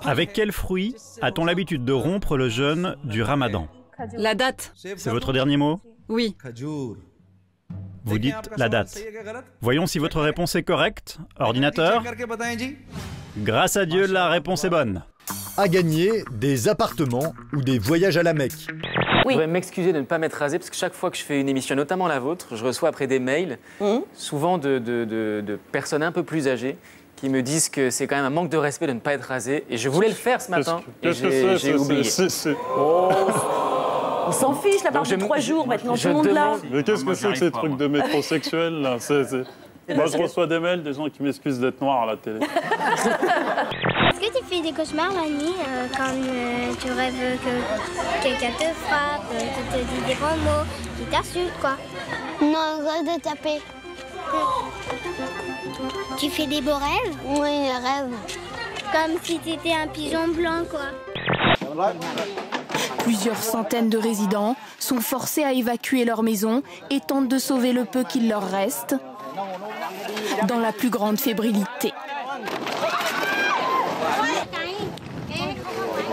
Avec quel fruit a-t-on l'habitude de rompre le jeûne du Ramadan? La date. C'est votre dernier mot? Oui. Vous dites la date. Voyons si votre réponse est correcte. Ordinateur? Grâce à Dieu, la réponse est bonne. À gagner des appartements ou des voyages à la Mecque. Je voudrais m'excuser de ne pas m'être rasé parce que chaque fois que je fais une émission, notamment la vôtre, je reçois après des mails, souvent de personnes un peu plus âgées, qui me disent que c'est quand même un manque de respect de ne pas être rasé. Et je voulais le faire ce matin et j'ai oublié. On s'en fiche, la part de 3 jours, maintenant, tout le monde là. Mais qu'est-ce que c'est que ces trucs de métrosexuels, là? Moi, je reçois des mails des gens qui m'excusent d'être noir à la télé. Est-ce que tu fais des cauchemars la nuit quand tu rêves que quelqu'un te frappe, qui te dit des grands mots, qui t'insulte, quoi? Non, je rêve de taper. Tu fais des beaux rêves? Oui, des rêves. Comme si tu étais un pigeon blanc, quoi. Plusieurs centaines de résidents sont forcés à évacuer leur maison et tentent de sauver le peu qu'il leur reste dans la plus grande fébrilité.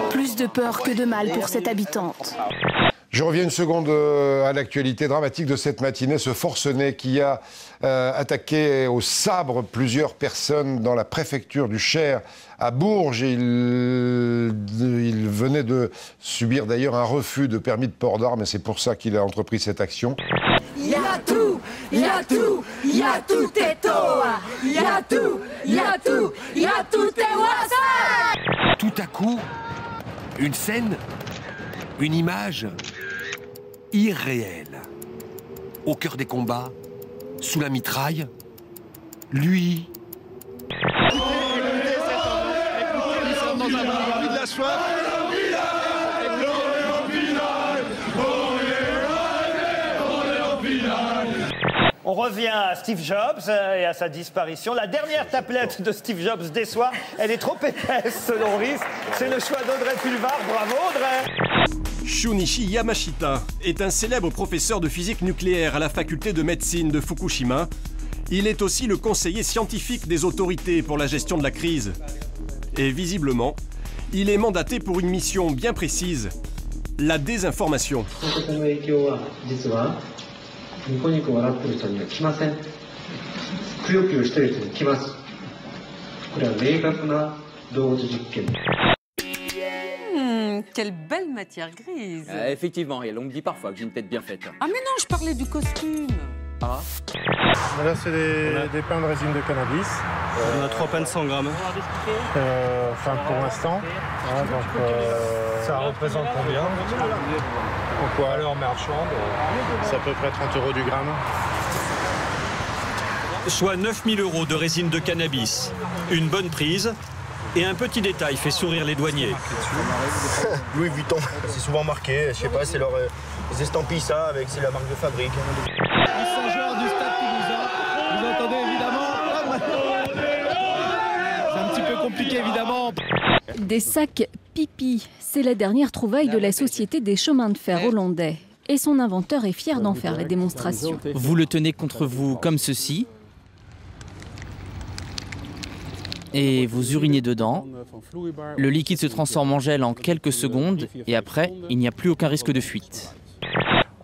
Plus de peur que de mal pour cette habitante. Je reviens une seconde à l'actualité dramatique de cette matinée. Ce forcené qui a attaqué au sabre plusieurs personnes dans la préfecture du Cher à Bourges. Il venait de subir d'ailleurs un refus de permis de port d'armes et c'est pour ça qu'il a entrepris cette action. Y a tout, y a tout, y a tout est toi. Y a tout, y a tout, y a tout est WhatsApp. Tout à coup, une scène, une image irréelle. Au cœur des combats, sous la mitraille, lui. On revient à Steve Jobs et à sa disparition. La dernière tablette de Steve Jobs déçoit. Elle est trop épaisse selon Riff. C'est le choix d'Audrey Pulvar. Bravo Audrey. Shunichi Yamashita est un célèbre professeur de physique nucléaire à la faculté de médecine de Fukushima. Il est aussi le conseiller scientifique des autorités pour la gestion de la crise. Et visiblement, il est mandaté pour une mission bien précise, la désinformation. Quelle belle matière grise. Effectivement, et on me dit parfois que j'ai une tête bien faite. Ah mais non, je parlais du costume. Ah. Là, c'est des pains de résine de cannabis. On a 3 pains de 100 grammes. Enfin, pour l'instant. Voilà, donc, ça représente combien? En quoi? Alors, marchande, c'est à peu près 30 € du gramme. Soit 9 000 € de résine de cannabis, une bonne prise et un petit détail fait sourire les douaniers. Louis Vuitton, c'est souvent marqué, je sais pas, c'est leur ils estampillent ça avec, c'est la marque de fabrique. Ils sont joueurs du Stade Toulousain, vous entendez évidemment. C'est un petit peu compliqué évidemment. Des sacs pipi, c'est la dernière trouvaille de la Société des chemins de fer hollandais. Et son inventeur est fier d'en faire la démonstration. Vous le tenez contre vous comme ceci. Et vous urinez dedans. Le liquide se transforme en gel en quelques secondes et après, il n'y a plus aucun risque de fuite.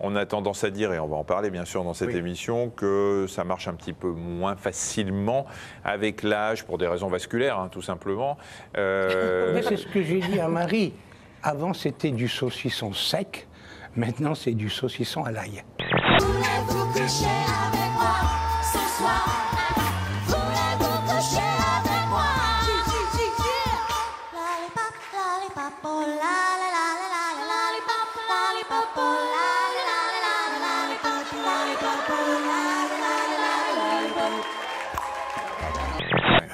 On a tendance à dire, et on va en parler bien sûr dans cette émission, que ça marche un petit peu moins facilement avec l'âge pour des raisons vasculaires, hein, tout simplement. C'est ce que j'ai dit à Marie. Avant, c'était du saucisson sec. Maintenant, c'est du saucisson à l'ail. Voulez-vous coucher avec moi ce soir? Voulez-vous coucher avec moi? Lollipop, lollipop, oh la la la la la la, lollipop, lollipop, oh la la la la la, lollipop, lollipop, oh la la la la, lollipop.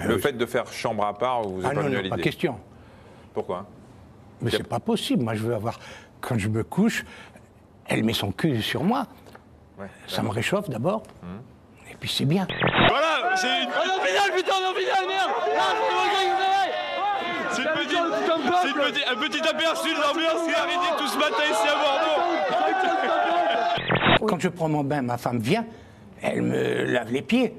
Le fait de faire chambre à part, vous avez pas venu à l'idée? Pas question. Pourquoi? Mais c'est pas possible. Moi, je veux avoir... Quand je me couche, elle met son cul sur moi. Ouais, ça me réchauffe d'abord. Et puis c'est bien. Voilà, j'ai une... Oh non, final, putain, non, final, merde. Là, c'est un petit aperçu de l'ambiance qui est arrivé tout ce matin ici à Bordeaux. Quand je prends mon bain, ma femme vient, elle me lave les pieds.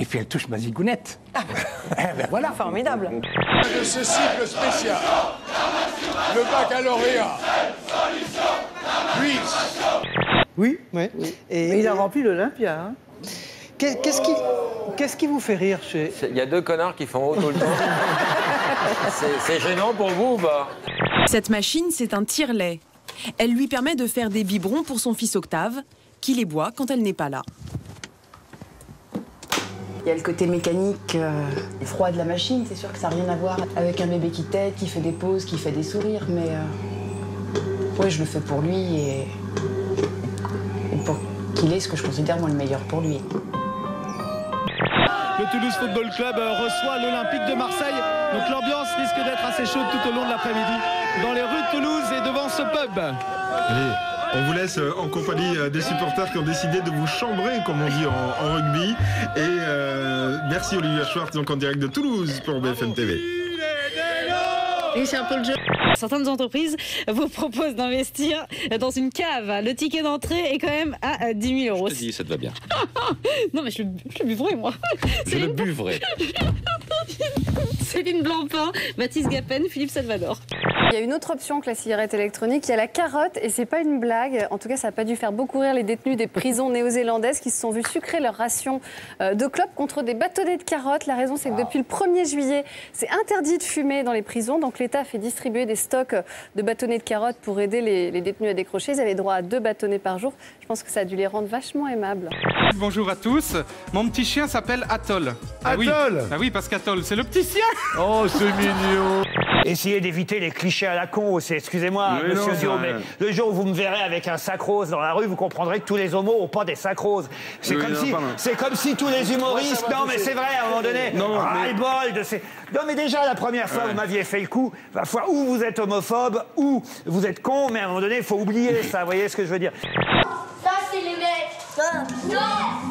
Et puis elle touche ma zigounette. Ben voilà. Formidable. De ce cycle spécial, le baccalauréat. Oui. Et il a rempli l'Olympia. Hein. Qu'est-ce qui vous fait rire chez... Il y a 2 connards qui font haut tout le temps. C'est gênant pour vous ou pas? Cette machine, c'est un tire-lait. Elle lui permet de faire des biberons pour son fils Octave, qui les boit quand elle n'est pas là. Il y a le côté mécanique et froid de la machine, c'est sûr que ça n'a rien à voir avec un bébé qui tète, qui fait des pauses, qui fait des sourires, mais ouais, je le fais pour lui et pour qu'il ait ce que je considère moi le meilleur pour lui. Le Toulouse Football Club reçoit l'Olympique de Marseille. Donc l'ambiance risque d'être assez chaude tout au long de l'après-midi dans les rues de Toulouse et devant ce pub. Allez, on vous laisse en compagnie des supporters qui ont décidé de vous chambrer, comme on dit en rugby. Et merci Olivier Schwartz, donc en direct de Toulouse pour BFM TV. Et c'est un peu le jeu. Certaines entreprises vous proposent d'investir dans une cave. Le ticket d'entrée est quand même à 10 000 euros. Je te dis, ça te va bien. Non, mais je le buvrai, moi. Je le buvrai. Céline Blancpain, Mathis Gapen, Philippe Salvador. Il y a une autre option que la cigarette électronique, il y a la carotte et c'est pas une blague. En tout cas, ça n'a pas dû faire beaucoup rire les détenus des prisons néo-zélandaises qui se sont vus sucrer leur ration de clopes contre des bâtonnets de carottes. La raison, c'est que depuis le 1er juillet, c'est interdit de fumer dans les prisons. Donc l'État a fait distribuer des stocks de bâtonnets de carottes pour aider les détenus à décrocher. Ils avaient droit à 2 bâtonnets par jour. Je pense que ça a dû les rendre vachement aimables. Bonjour à tous. Mon petit chien s'appelle Atoll. Atoll ? Ah oui, parce qu'Atoll, c'est le petit chien. Oh, c'est mignon. Essayez d'éviter les clichés à la con aussi. Excusez-moi, monsieur Dio, mais le jour où vous me verrez avec un sac rose dans la rue, vous comprendrez que tous les homos n'ont pas des sacs roses. C'est comme si tous les humoristes... Non, mais c'est vrai, à un moment donné, ras-le-bol de ces... Non, mais déjà, la première fois, vous m'aviez fait le coup. Parfois, ou vous êtes homophobe, ou vous êtes con, mais à un moment donné, il faut oublier ça. Vous voyez ce que je veux dire? Ça, c'est les mecs. Non.